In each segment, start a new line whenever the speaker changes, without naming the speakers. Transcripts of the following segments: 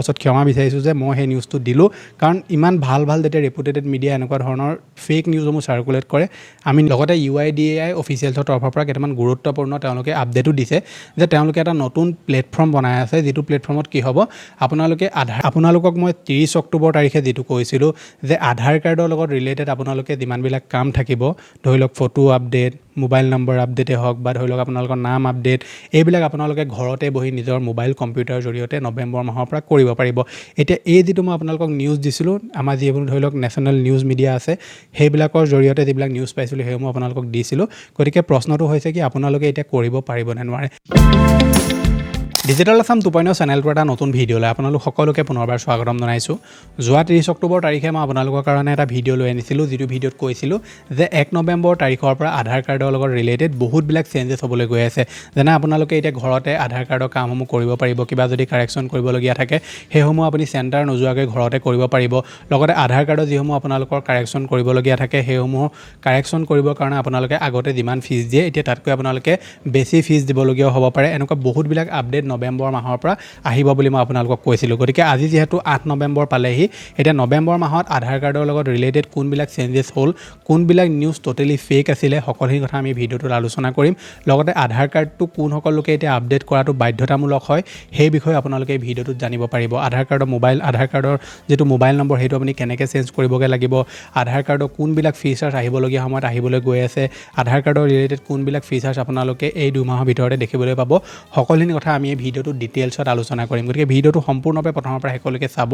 ওচৰত ক্ষমা বিচাৰিছোঁ যে মই সেই নিউজটো দিলোঁ, কাৰণ ইমান ভাল ভাল যেতিয়া ৰেপুটেটেড মিডিয়া এনেকুৱা ধৰণৰ ফেক নিউজসমূহ চাৰ্কুলেট কৰে। আমি লগতে UIDAI অফিচিয়েলছৰ তৰফৰ পৰা কেইটামান গুৰুত্বপূৰ্ণ তেওঁলোকে আপডেটো দিছে যে তেওঁলোকে এটা নতুন প্লেটফৰ্ম বনাই আছে, যিটো প্লেটফৰ্মত কি হ'ব, আপোনালোকক মই 30 অক্টোবৰ তাৰিখে যিটো কৈছিলোঁ যে আধাৰ কাৰ্ডৰ লগত ৰিলেটেড আপোনালোকে যিমানবিলাক কাম থাকিব, ধৰি লওক ফটো আপডেট, মোবাইল নম্বৰ আপডেটেই হওক বা ধৰি লওক আপোনালোকৰ নাম আপডেট, এইবিলাক আপোনালোকে ঘৰতে বহি নিজৰ মোবাইল কম্পিউটাৰৰ জৰিয়তে নৱেম্বৰ মাহৰ পৰা কৰিব পাৰিব। এতিয়া এই যিটো মই আপোনালোকক নিউজ দিছিলোঁ, আমাৰ যিবোৰ ধৰি লওক নেশ্যনেল নিউজ মিডিয়া আছে, সেইবিলাকৰ জৰিয়তে যিবিলাক নিউজ পাইছিলোঁ সেইসমূহ আপোনালোকক দিছিলোঁ। গতিকে প্ৰশ্নটো হৈছে কি, আপোনালোকে এতিয়া কৰিব পাৰিব নে নোৱাৰে। ডিজিটেল আছাম 2.0 চেনেলটোৰ এটা নতুন ভিডিঅ'লৈ আপোনালোক সকলোকে পুনৰবাৰ স্বাগতম জনাইছোঁ। যোৱা 30 অক্টোবৰ তাৰিখে মই আপোনালোকৰ কাৰণে এটা ভিডিঅ' লৈ আনিছিলোঁ, যিটো ভিডিঅ'ত কৈছিলোঁ যে 1 নৱেম্বৰ তাৰিখৰ পৰা আধাৰ কাৰ্ডৰ লগত ৰিলেটেড বহুতবিলাক চেঞ্জেছ হ'বলৈ গৈ আছে। যেনে আপোনালোকে এতিয়া ঘৰতে আধাৰ কাৰ্ডৰ কামসমূহ কৰিব পাৰিব, কিবা যদি কাৰেকশ্যন কৰিবলগীয়া থাকে সেইসমূহ আপুনি চেণ্টাৰ নোযোৱাকৈ ঘৰতে কৰিব পাৰিব। লগতে আধাৰ কাৰ্ডৰ যিসমূহ আপোনালোকৰ কাৰেকশ্যন কৰিবলগীয়া থাকে সেইসমূহ কাৰেকশ্যন কৰিবৰ কাৰণে আপোনালোকে আগতে যিমান ফিজ দিয়ে এতিয়া তাতকৈ আপোনালোকে বেছি ফিজ দিবলগীয়াও হ'ব পাৰে। এনেকুৱা বহুতবিলাক আপডেট নৱেম্বৰ মাহৰ পৰা আহিব বুলি মই আপোনালোকক কৈছিলোঁ। গতিকে আজি যিহেতু 8 নৱেম্বৰ পালেহি, এতিয়া নৱেম্বৰ মাহত আধাৰ কাৰ্ডৰ লগত ৰিলেটেড কোনবিলাক চেঞ্জেছ হ'ল, কোনবিলাক নিউজ টোটেলি ফেক আছিলে, সকলোখিনি কথা আমি ভিডিঅ'টোত আলোচনা কৰিম। লগতে আধাৰ কাৰ্ডটো কোনসকল লোকে এতিয়া আপডেট কৰাটো বাধ্যতামূলক হয় সেই বিষয়ে আপোনালোকে এই ভিডিঅ'টোত জানিব পাৰিব। আধাৰ কাৰ্ডৰ যিটো মোবাইল নম্বৰ সেইটো আপুনি কেনেকৈ চেঞ্জ কৰিবগৈ লাগিব, আধাৰ কাৰ্ডৰ কোনবিলাক ফিচাৰ্ছ আহিবলগীয়া সময়ত আহিবলৈ গৈ আছে, আধাৰ কাৰ্ডৰ ৰিলেটেড কোনবিলাক ফিচাৰ্ছ আপোনালোকে এই 2 মাহৰ ভিতৰতে দেখিবলৈ পাব, সকলোখিনি কথা আমি এই ভিডিঅ'টোত ডিটেইলছত আলোচনা কৰিম। গতিকে ভিডিঅ'টো সম্পূৰ্ণৰূপে প্ৰথমৰ পৰা শেষলৈকে চাব।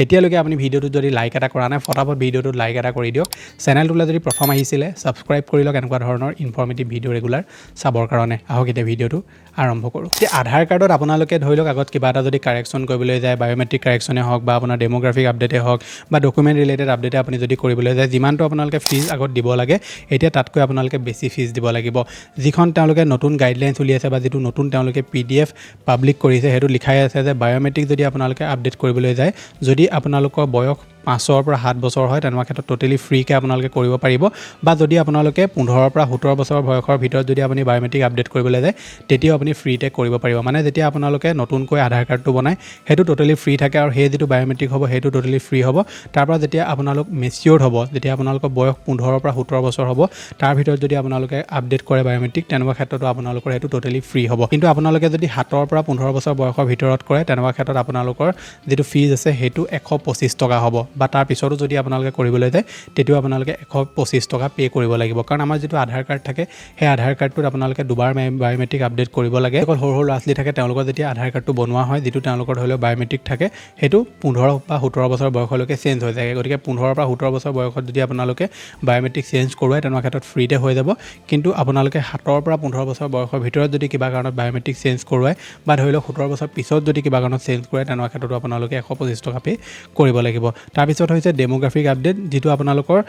এতিয়ালৈকে আপুনি ভিডিঅ'টোত যদি লাইক এটা কৰা নাই, ফটাফট ভিডিঅ'টোত লাইক এটা কৰি দিয়ক। চেনেলটোলৈ যদি প্ৰথম আহিছিলে ছাবস্ক্ৰাইব কৰি লওক এনেকুৱা ধৰণৰ ইনফৰ্মেটিভ ভিডিঅ' ৰেগুলাৰ চাবৰ কাৰণে। আহক এতিয়া ভিডিঅ'টো আৰম্ভ কৰোঁ। এতিয়া আধাৰ কাৰ্ডত আপোনালোকে ধৰি লওক আগত কিবা এটা যদি কাৰেকশ্যন কৰিবলৈ যায়, বায়'মেট্ৰিক কাৰেকশ্যনে হওক বা আপোনাৰ ডেম'গ্ৰাফিক আপডেটেই হওক বা ডকুমেণ্ট ৰিলেটেড আপডেটে আপুনি যদি কৰিবলৈ যায়, যিমানটো আপোনালোকে ফিজ আগত দিব লাগে এতিয়া তাতকৈ আপোনালোকে বেছি ফিজ দিব লাগিব। যিখন তেওঁলোকে নতুন গাইডলাইনছ উলিয়াইছে বা যিটো নতুন তেওঁলোকে PDF পাব্লিক কৰিছে সেইটো লিখাই আছে যে বায়'মেট্ৰিক যদি আপোনালোকে আপডেট কৰিবলৈ যায়, যদি আপোনালোকৰ বয়স 5 পৰা 7 বছৰ হয় তেনেকুৱা ক্ষেত্ৰত টোটেলি ফ্ৰীকৈ আপোনালোকে কৰিব পাৰিব। বা যদি আপোনালোকে 15 পৰা 17 বছৰ বয়সৰ ভিতৰত যদি আপুনি বায়'মেট্ৰিক আপডেট কৰিবলৈ যায় তেতিয়াও আপুনি ফ্ৰীতে কৰিব পাৰিব। মানে যেতিয়া আপোনালোকে নতুনকৈ আধাৰ কাৰ্ডটো বনায় সেইটো টোটেলি ফ্ৰী থাকে আৰু সেই যিটো বায়'মেট্ৰিক হ'ব সেইটো টোটেলি ফ্ৰী হ'ব। তাৰপৰা যেতিয়া আপোনালোক মেচিয়ৰ্ড হ'ব, যেতিয়া আপোনালোকৰ বয়স 15 পৰা 17 বছৰ হ'ব, তাৰ ভিতৰত যদি আপোনালোকে আপডেট কৰে বায়'মেট্ৰিক তেনেকুৱা ক্ষেত্ৰতো আপোনালোকৰ সেইটো টোটেলি ফ্ৰী হ'ব। কিন্তু আপোনালোকে যদি 7 পৰা 15 বছৰ বয়সৰ ভিতৰত কৰে তেনেকুৱা ক্ষেত্ৰত আপোনালোকৰ যিটো ফিজ আছে সেইটো 125 টকা হ'ব। বা তাৰ পিছতো যদি আপোনালোকে কৰিবলৈ যায় তেতিয়াও আপোনালোকে 125 টকা পে' কৰিব লাগিব। কাৰণ আমাৰ যিটো আধাৰ কাৰ্ড থাকে সেই আধাৰ কাৰ্ডটোত আপোনালোকে দুবাৰ বায়'মেট্ৰিক আপডেট কৰিব লাগে। অকল সৰু সৰু ল'ৰা ছোৱালী থাকে তেওঁলোকৰ যেতিয়া আধাৰ কাৰ্ডটো বনোৱা হয়, যিটো তেওঁলোকৰ ধৰি লওক বায়'মেট্ৰিক থাকে সেইটো 15 বা 17 বছৰ বয়সলৈকে চেঞ্জ হৈ যায়। গতিকে 15 পৰা 17 বছৰ বয়সত যদি আপোনালোকে বায়'মেট্ৰিক চেঞ্জ কৰোৱায় তেনেকুৱা ক্ষেত্ৰত ফ্ৰীতে হৈ যাব। কিন্তু আপোনালোকে 7 পৰা 15 বছৰ বয়সৰ ভিতৰত যদি কিবা কাৰণত বায়'মেট্ৰিক চেঞ্জ কৰোৱায় বা ধৰি লওক 17 বছৰ পিছত যদি কিবা কাৰণত চেঞ্জ কৰে তেনেকুৱা ক্ষেত্ৰতো আপোনালোকে 125 টকা পে' কৰিব লাগিব। তাৰপিছত হৈছে ডেম'গ্ৰাফিক আপডেট, যিটো আপোনালোকৰ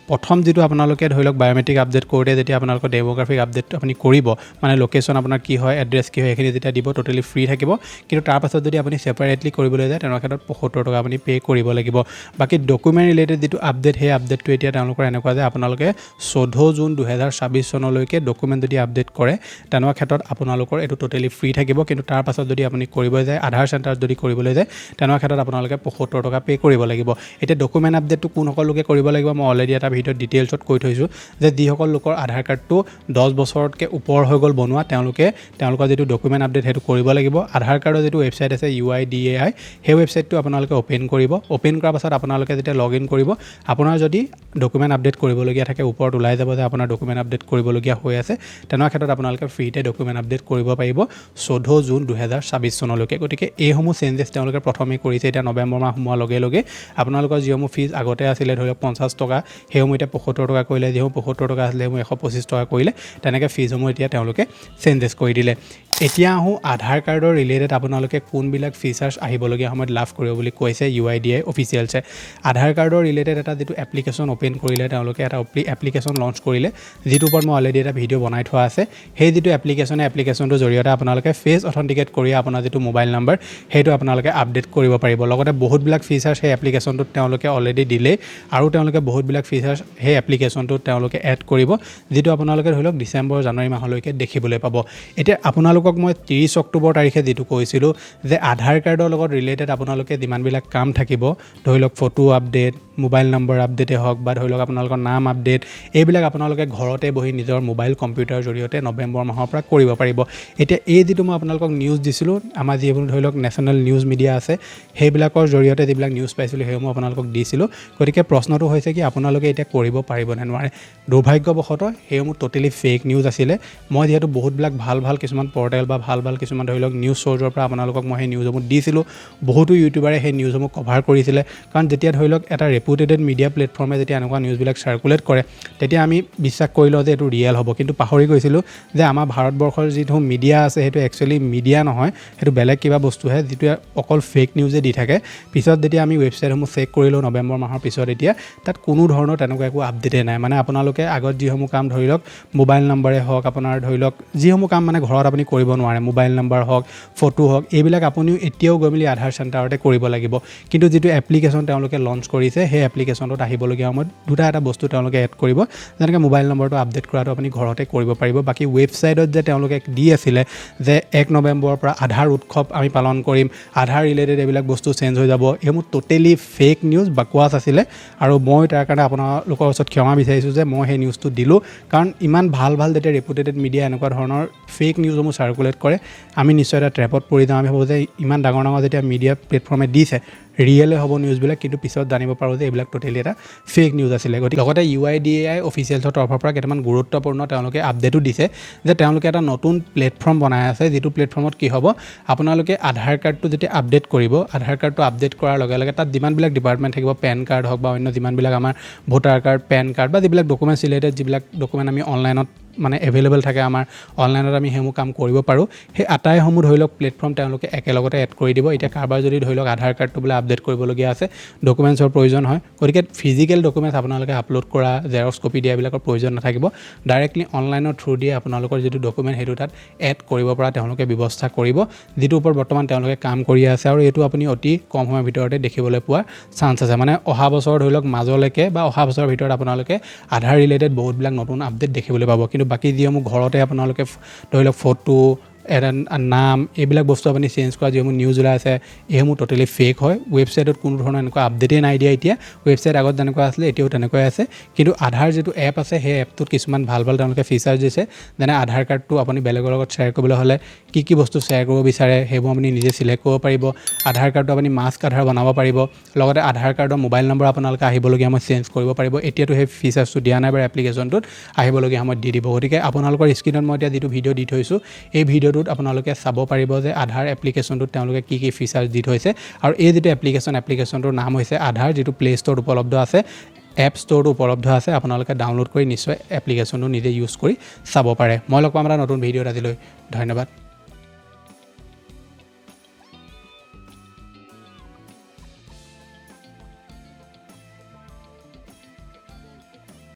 প্ৰথম যিটো আপোনালোকে ধৰি লওক বায়'মেট্ৰিক আপডেট কৰোঁতে যেতিয়া আপোনালোকৰ ডেম'গ্ৰাফিক আপডেট আপুনি কৰিব, মানে লোকেশ্যন আপোনাৰ কি হয়, এড্ৰেছ কি হয়, এইখিনি যেতিয়া দিব টোটেলি ফ্ৰী থাকিব। কিন্তু তাৰপাছত যদি আপুনি ছেপাৰেটলি কৰিবলৈ যায় তেনেকুৱা ক্ষেত্ৰত 75 টকা আপুনি পে' কৰিব লাগিব। বাকী ডকুমেণ্ট ৰিলেটেড যিটো আপডেট সেই আপডেটটো এতিয়া তেওঁলোকৰ এনেকুৱা যে আপোনালোকে 14 জুন 2026 চনলৈকে ডকুমেণ্ট যদি আপডেট কৰে তেনেকুৱা ক্ষেত্ৰত আপোনালোকৰ এইটো টোটেলি ফ্ৰী থাকিব। কিন্তু তাৰপাছত যদি আপুনি কৰিব যায় আধাৰ চেণ্টাৰত যদি কৰিবলৈ যায় তেনেকুৱা ক্ষেত্ৰত আপোনালোকে 75 টকা পে' কৰিব লাগিব। এতিয়া ডকুমেণ্ট আপডেটটো কোনসকল লোকে কৰিব লাগিব মই অলৰেডি এটা ভিডিঅ'ত ডিটেইলছত কৈ থৈছোঁ যে যিসকল লোকৰ আধাৰ কাৰ্ডটো 10 বছৰতকৈ ওপৰ হৈ গ'ল বনোৱা তেওঁলোকৰ যিটো ডকুমেণ্ট আপডেট সেইটো কৰিব লাগিব। আধাৰ কাৰ্ডৰ যিটো ৱেবছাইট আছে UIDAI সেই ৱেবছাইটটো আপোনালোকে অ'পেন কৰিব। অ'পেন কৰাৰ পাছত আপোনালোকে যেতিয়া লগ ইন কৰিব, আপোনাৰ যদি ডকুমেণ্ট আপডেট কৰিবলগীয়া থাকে ওপৰত ওলাই যাব যে আপোনাৰ ডকুমেণ্ট আপডেট কৰিবলগীয়া হৈ আছে, তেনেকুৱা ক্ষেত্ৰত আপোনালোকে ফ্ৰীতে ডকুমেণ্ট আপডেট কৰিব পাৰিব 14 জুন 2026 চনলৈকে। গতিকে এইসমূহ চেঞ্জেছ তেওঁলোকে প্ৰথমে কৰিছে। এতিয়া নৱেম্বৰ মাহ সোমোৱাৰ লগে লগে আপোনালোকৰ যিসমূহ ফিজ আগতে আছিলে ধৰি লওক 50 টকা সেইসমূহ এতিয়া 75 টকা কৰিলে, যিসমূহ 75 টকা আছিলে সেইসমূহ 125 টকা কৰিলে। তেনেকৈ ফিজসমূহ এতিয়া তেওঁলোকে চেঞ্জেছ কৰি দিলে। এতিয়া আহোঁ আধাৰ কাৰ্ডৰ ৰিলেটেড আপোনালোকে কোনবিলাক ফিচাৰ্ছ আহিবলগীয়া সময়ত লাভ কৰিব বুলি কৈছে UIDAI অফিচিয়েলছে। আধাৰ কাৰ্ডৰ ৰিলেটেড এটা যিটো এপ্লিকেশ্যন অ'পেন কৰিলে তেওঁলোকে এটা এপ্লিকেশ্যন লঞ্চ কৰিলে, যিটোৰ ওপৰত মই অলৰেডি এটা ভিডিঅ' বনাই থোৱা আছে। সেই যিটো এপ্লিকেশ্যনটোৰ জৰিয়তে আপোনালোকে ফেচ অথেণ্টিকেট কৰি আপোনাৰ যিটো মোবাইল নম্বৰ সেইটো আপোনালোকে আপডেট কৰিব পাৰিব। লগতে বহুতবিলাক ফিচাৰ্ছ সেই এপ্লিকেশ্যনটোত তেওঁলোকে অলৰেডি দিলেই আৰু তেওঁলোকে বহুতবিলাক ফিচাৰ্ছ সেই এপ্লিকেশ্যনটোত তেওঁলোকে এড কৰিব, যিটো আপোনালোকে ধৰি লওক ডিচেম্বৰ জানুৱাৰী মাহলৈকে দেখিবলৈ পাব। এতিয়া আপোনালোকক মই 30 অক্টোবৰ তাৰিখে যিটো কৈছিলোঁ যে আধাৰ কাৰ্ডৰ লগত ৰিলেটেড আপোনালোকে যিমানবিলাক কাম থাকিব, ধৰি লওক ফটো আপডেট, মোবাইল নম্বৰ আপডেটেই হওক বা ধৰি লওক আপোনালোকৰ নাম আপডেট, এইবিলাক আপোনালোকে ঘৰতে বহি নিজৰ মোবাইল কম্পিউটাৰৰ জৰিয়তে নৱেম্বৰ মাহৰ পৰা কৰিব পাৰিব। এতিয়া এই যিটো মই আপোনালোকক নিউজ দিছিলোঁ, আমাৰ যিবোৰ ধৰি লওক নেশ্যনেল নিউজ মিডিয়া আছে, সেইবিলাকৰ জৰিয়তে যিবিলাক নিউজ পাইছিলোঁ সেইসমূহ আপোনালোকক দিছিলোঁ। গতিকে প্ৰশ্নটো হৈছে কি আপোনালোকে এতিয়া কৰিব পাৰিব নে নোৱাৰে। দুৰ্ভাগ্যবশতঃ সেইসমূহ টোটেলি ফেক নিউজ আছিলে। মই যিহেতু বহুতবিলাক ভাল কিছুমান পৰ্টেল বা ভাল কিছুমান ধৰি লওক নিউজ চ'ৰ্চৰ পৰা আপোনালোকক মই সেই নিউজসমূহ দিছিলোঁ। বহুতো ইউটিউবাৰে সেই নিউজসমূহ কভাৰ কৰিছিলে, কাৰণ যেতিয়া ধৰি লওক এটা ৰেপুটেড মিডিয়া প্লেটফৰ্মে যেতিয়া এনেকুৱা নিউজবিলাক চাৰ্কুলেট কৰে, তেতিয়া আমি বিশ্বাস কৰি লওঁ যে এইটো ৰিয়েল হ'ব। কিন্তু পাহৰি গৈছিলোঁ যে আমাৰ ভাৰতবৰ্ষৰ যিটো মিডিয়া আছে সেইটো একচুৱেলি মিডিয়া নহয়, সেইটো বেলেগ কিবা বস্তুহে, যিটোৱে অকল ফেক নিউজে দি থাকে। পিছত যেতিয়া আমি ৱেবছাইটসমূহ চেক কৰিলোঁ নৱেম্বৰ মাহৰ পিছত, এতিয়া তাত কোনো ধৰণৰ তেনেকুৱা একো আপডেটেই নাই। মানে আপোনালোকে আগত যিসমূহ কাম ধৰি লওক মোবাইল নম্বৰে হওক, আপোনাৰ ধৰি লওক যিসমূহ কাম মানে ঘৰত আপুনি কৰিব নোৱাৰে, মোবাইল নম্বৰ হওক, ফটো হওক, এইবিলাক আপুনিও এতিয়াও গৈ মেলি আধাৰ চেণ্টাৰতে কৰিব লাগিব। কিন্তু যিটো এপ্লিকেশ্যন তেওঁলোকে লঞ্চ কৰিছে, সেই এপ্লিকেশ্যনটোত আহিবলগীয়া সময়ত এটা বস্তু তেওঁলোকে এড কৰিব, যেনেকৈ মোবাইল নম্বৰটো আপডেট কৰাটো আপুনি ঘৰতে কৰিব পাৰিব। বাকী ৱেবছাইটত যে তেওঁলোকে দি আছিলে যে 1 নৱেম্বৰৰ পৰা আধাৰ উৎসৱ আমি পালন কৰিম, আধাৰ ৰিলেটেড এইবিলাক বস্তু চেঞ্জ হৈ যাব, এইসমূহ টোটেলি ফেক নিউজ, বাকৱাছ আছিলে। আৰু মই তাৰ কাৰণে আপোনালোকৰ ওচৰত ক্ষমা বিচাৰিছোঁ যে মই সেই নিউজটো দিলোঁ, কাৰণ ইমান ভাল যেতিয়া ৰেপুটেড মিডিয়া এনেকুৱা ধৰণৰ ফেক নিউজসমূহ চাৰ্কুলেট কৰে, আমি নিশ্চয় এটা ট্ৰেপত পৰি যাওঁ। আমি ভাবোঁ যে ইমান ডাঙৰ যেতিয়া মিডিয়া প্লেটফৰ্মে দিছে, ৰিয়েলে হ'ব নিউজবিলাক, কিন্তু পিছত জানিব পাৰোঁ যে এইবিলাক টোটেলি এটা ফেক নিউজ আছিলে। গতিকে লগতে UIDAI অফিচিয়েলছৰ তৰফৰ পৰা কেইটামান গুৰুত্বপূৰ্ণ তেওঁলোকে আপডেটো দিছে যে তেওঁলোকে এটা নতুন প্লেটফৰ্ম বনাই আছে, যিটো প্লেটফৰ্মত কি হ'ব, আপোনালোকে আধাৰ কাৰ্ডটো যেতিয়া আপডেট কৰিব, আধাৰ কাৰ্ডটো আপডেট কৰাৰ লগে লগে তাত যিমানবিলাক ডিপাৰ্টমেণ্ট থাকিব, পেন কাৰ্ড হওক বা অন্য যিমানবিলাক আমাৰ ভোটাৰ কাৰ্ড, পেন কাৰ্ড বা যিবিলাক ডকুমেণ্টছ ৰিলেটেড, যিবিলাক ডকুমেণ্ট আমি অনলাইনত মানে এভেইলেবল থাকে, আমাৰ অনলাইনত আমি সেইসমূহ কাম কৰিব পাৰোঁ, সেই আটাইসমূহ ধৰি লওক প্লেটফৰ্ম তেওঁলোকে একেলগতে এড কৰি দিব। এতিয়া কাৰোবাৰ যদি ধৰি লওক আধাৰ কাৰ্ডটো বোলে আপডেট কৰিবলগীয়া আছে, ডকুমেণ্টছৰ প্ৰয়োজন হয়, গতিকে ফিজিকেল ডকুমেণ্টছ আপোনালোকে আপলোড কৰা, জেৰক্স কপি দিয়া, এইবিলাকৰ প্ৰয়োজন নাথাকিব। ডাইৰেক্টলি অনলাইনৰ থ্ৰু দিয়ে আপোনালোকৰ যিটো ডকুমেণ্ট সেইটো তাত এড কৰিব পৰা তেওঁলোকে ব্যৱস্থা কৰিব, যিটোৰ ওপৰত বৰ্তমান তেওঁলোকে কাম কৰি আছে। আৰু এইটো আপুনি অতি কম সময়ৰ ভিতৰতে দেখিবলৈ পোৱাৰ চান্স আছে। মানে অহা বছৰ ধৰি লওক মাজলৈকে বা অহা বছৰৰ ভিতৰত আপোনালোকে আধাৰ ৰিলেটেড বহুতবিলাক নতুন আপডেট দেখিবলৈ পাব। কিন্তু বাকী যিসমূহ ঘৰতে আপোনালোকে ধৰি লওক ফটো, নাম, এইবিলাক বস্তু আপুনি চেঞ্জ কৰা যিসমূহ নিউজ ওলাই আছে, এইসমূহ টোটেলি ফেক হয়। ৱেবছাইটত কোনো ধৰণৰ এনেকুৱা আপডেটেই নাই দিয়া এতিয়া। ৱেবছাইট আগত যেনেকুৱা আছিলে এতিয়াও তেনেকুৱাই আছে, কিন্তু আধাৰ যিটো এপ আছে সেই এপটোত কিছুমান ভাল তেওঁলোকে ফিচাৰ্ছ দিছে, যেনে আধাৰ কাৰ্ডটো আপুনি বেলেগৰ লগত শ্বেয়াৰ কৰিবলৈ হ'লে কি বস্তু শ্বেয়াৰ কৰিব বিচাৰে সেইবোৰ আপুনি নিজে চিলেক্ট কৰিব পাৰিব। আধাৰ কাৰ্ডটো আপুনি মাস্ক আধাৰ বনাব পাৰিব। লগতে আধাৰ কাৰ্ডৰ মোবাইল নম্বৰ আপোনালোকে আহিবলগীয়া সময়ত চেঞ্জ কৰিব পাৰিব। এতিয়াতো সেই ফিচাৰ্ছটো দিয়া নাই বাৰু, এপ্লিকেশ্যনটোত আহিবলগীয়া সময়ত দি দিব। গতিকে আপোনালোকৰ স্ক্ৰীণত মই এতিয়া যিটো ভিডিঅ' দি থৈছোঁ, এই ভিডিঅ'টোত আপোনালোকে চাব পাৰিব যে আধাৰ এপ্লিকেশ্যনটোত তেওঁলোকে কি ফিচাৰ্ছ দি থৈছে। আৰু এই যিটো এপ্লিকেশ্যনটোৰ নাম হৈছে আধাৰ, যিটো প্লে ষ্ট'ৰত উপলব্ধ আছে, এপ ষ্ট'ৰটো উপলব্ধ আছে। আপোনালোকে ডাউনলোড কৰি নিশ্চয় এপ্লিকেশ্যনটো নিজে ইউজ কৰি চাব পাৰে। মই লগ পাম এটা নতুন ভিডিঅ'ত। আজিলৈ ধন্যবাদ।